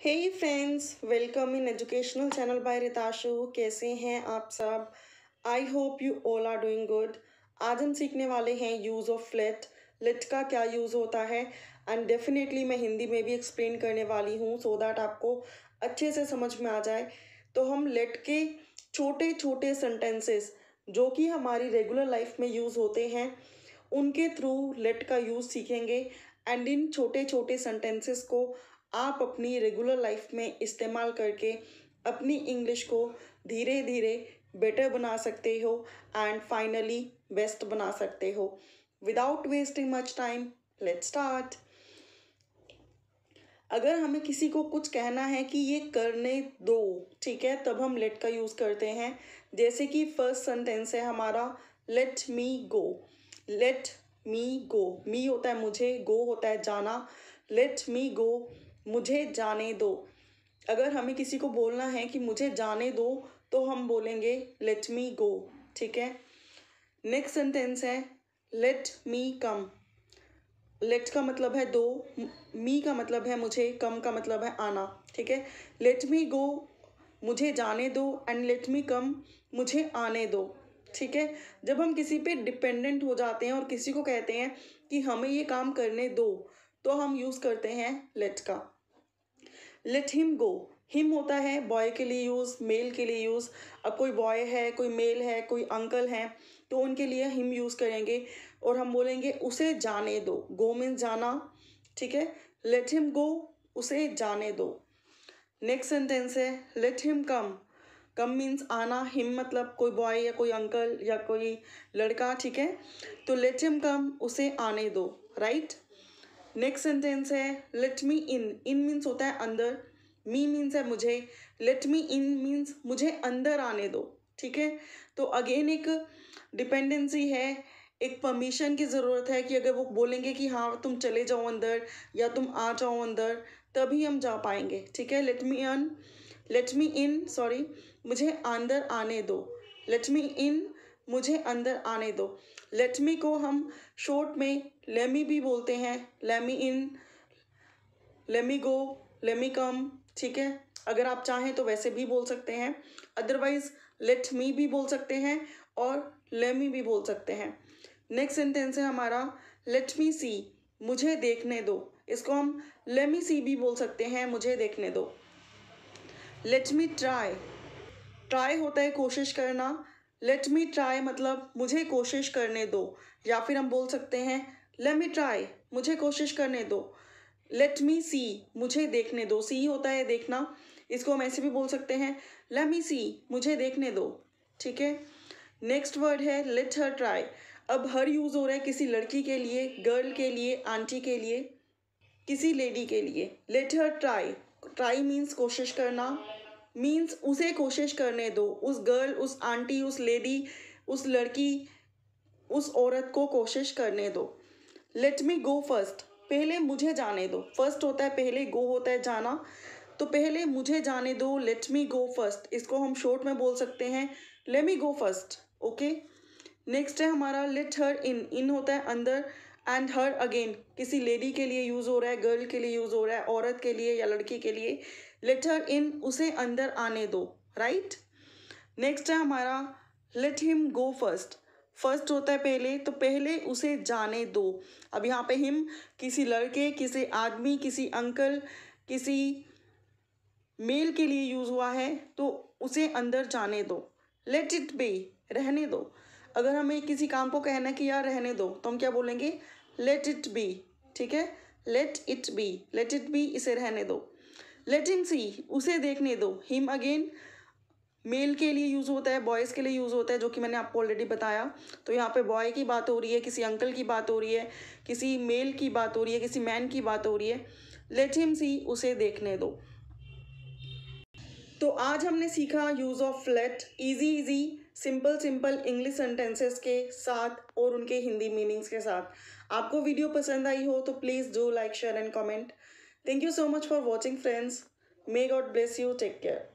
Hey friends, welcome in educational channel by Ritashu. कैसे हैं आप सब? I hope you all are doing good. आज हम सीखने वाले हैं यूज़ ऑफ लेट। लेट का क्या यूज़ होता है एंड डेफिनेटली मैं हिंदी में भी एक्सप्लेन करने वाली हूँ सो दैट आपको अच्छे से समझ में आ जाए। तो हम लेट के छोटे छोटे सेंटेंसेस जो कि हमारी रेगुलर लाइफ में यूज़ होते हैं उनके थ्रू लेट का यूज़ सीखेंगे एंड इन छोटे छोटे सेंटेंसेस को आप अपनी रेगुलर लाइफ में इस्तेमाल करके अपनी इंग्लिश को धीरे धीरे बेटर बना सकते हो एंड फाइनली बेस्ट बना सकते हो। Without wasting much time, let's start. अगर हमें किसी को कुछ कहना है कि ये करने दो, ठीक है, तब हम लेट का यूज़ करते हैं। जैसे कि फर्स्ट सेंटेंस है हमारा लेट मी गो। लेट मी गो, मी होता है मुझे, गो होता है जाना। लेट मी गो, मुझे जाने दो। अगर हमें किसी को बोलना है कि मुझे जाने दो तो हम बोलेंगे लेट मी गो, ठीक है। नेक्स्ट सेंटेंस है लेट मी कम। लेट का मतलब है दो, मी का मतलब है मुझे, कम का मतलब है आना, ठीक है। लेट मी गो, मुझे जाने दो, एंड लेट मी कम, मुझे आने दो, ठीक है। जब हम किसी पे डिपेंडेंट हो जाते हैं और किसी को कहते हैं कि हमें ये काम करने दो तो हम यूज़ करते हैं लेट का। लेट हिम गो, हिम होता है बॉय के लिए यूज़, मेल के लिए यूज़। अब कोई बॉय है, कोई मेल है, कोई अंकल है तो उनके लिए हिम यूज़ करेंगे और हम बोलेंगे उसे जाने दो। गो मीन्स जाना, ठीक है। लेट हिम गो, उसे जाने दो। नेक्स्ट सेंटेंस है let him come. Come means आना, हिम मतलब कोई बॉय या कोई अंकल या कोई लड़का, ठीक है। तो लेट हिम कम, उसे आने दो, राइट। नेक्स्ट सेंटेंस है लेट मी इन। इन मीन्स होता है अंदर, मी मीन्स है मुझे, लेट मी इन मीन्स मुझे अंदर आने दो, ठीक है। तो अगेन एक डिपेंडेंसी है, एक परमिशन की ज़रूरत है कि अगर वो बोलेंगे कि हाँ तुम चले जाओ अंदर या तुम आ जाओ अंदर तभी हम जा पाएंगे, ठीक है। लेट मी इन सॉरी, मुझे अंदर आने दो। लेट मी इन, मुझे अंदर आने दो। लेट मी को हम शॉर्ट में लेमी भी बोलते हैं। लेमी इन, लेमी गो, लेमी कम, ठीक है। अगर आप चाहें तो वैसे भी बोल सकते हैं, अदरवाइज लेट मी भी बोल सकते हैं और लेमी भी बोल सकते हैं। नेक्स्ट सेंटेंस है हमारा लेट मी सी, मुझे देखने दो। इसको हम लेमी सी भी बोल सकते हैं, मुझे देखने दो। लेट मी ट्राई, ट्राई होता है कोशिश करना। लेट मी ट्राई मतलब मुझे कोशिश करने दो, या फिर हम बोल सकते हैं लेट मी ट्राई, मुझे कोशिश करने दो। लेट मी सी, मुझे देखने दो। सी होता है देखना, इसको हम ऐसे भी बोल सकते हैं लेट मी सी, मुझे देखने दो, ठीक है। नेक्स्ट वर्ड है लेट हर ट्राई। अब हर यूज़ हो रहा है किसी लड़की के लिए, गर्ल के लिए, आंटी के लिए, किसी लेडी के लिए। Let her try, try means कोशिश करना, मीन्स उसे कोशिश करने दो। उस गर्ल, उस आंटी, उस लेडी, उस लड़की, उस औरत को कोशिश करने दो। लेट मी गो फर्स्ट, पहले मुझे जाने दो। फर्स्ट होता है पहले, गो होता है जाना, तो पहले मुझे जाने दो। लेट मी गो फर्स्ट, इसको हम शॉर्ट में बोल सकते हैं लेट मी गो फर्स्ट, ओके। नेक्स्ट है हमारा लेट हर इन। इन होता है अंदर एंड हर अगेन किसी लेडी के लिए यूज़ हो रहा है, गर्ल के लिए यूज़ हो रहा है, औरत के लिए या लड़की के लिए। लेट हर इन, उसे अंदर आने दो, राइट। नेक्स्ट है हमारा let him go first. First होता है पहले, तो पहले उसे जाने दो। अब यहाँ पे हिम किसी लड़के, किसी आदमी, किसी अंकल, किसी मेल के लिए यूज़ हुआ है तो उसे अंदर जाने दो। लेट इट बी, रहने दो। अगर हमें किसी काम को कहना है कि यार रहने दो तो हम क्या बोलेंगे लेट इट बी, ठीक है। Let it be, let it be, इसे रहने दो। लेट हिम सी, उसे देखने दो। हिम अगेन मेल के लिए यूज़ होता है, बॉयज़ के लिए यूज़ होता है, जो कि मैंने आपको ऑलरेडी बताया। तो यहाँ पे बॉय की बात हो रही है, किसी अंकल की बात हो रही है, किसी मेल की बात हो रही है, किसी मैन की बात हो रही है। लेट हिम सी, उसे देखने दो। तो आज हमने सीखा use of let, easy easy simple simple English sentences के साथ और उनके हिंदी मीनिंग्स के साथ। आपको वीडियो पसंद आई हो तो please do like, share and comment. Thank you so much for watching friends. May God bless you, take care.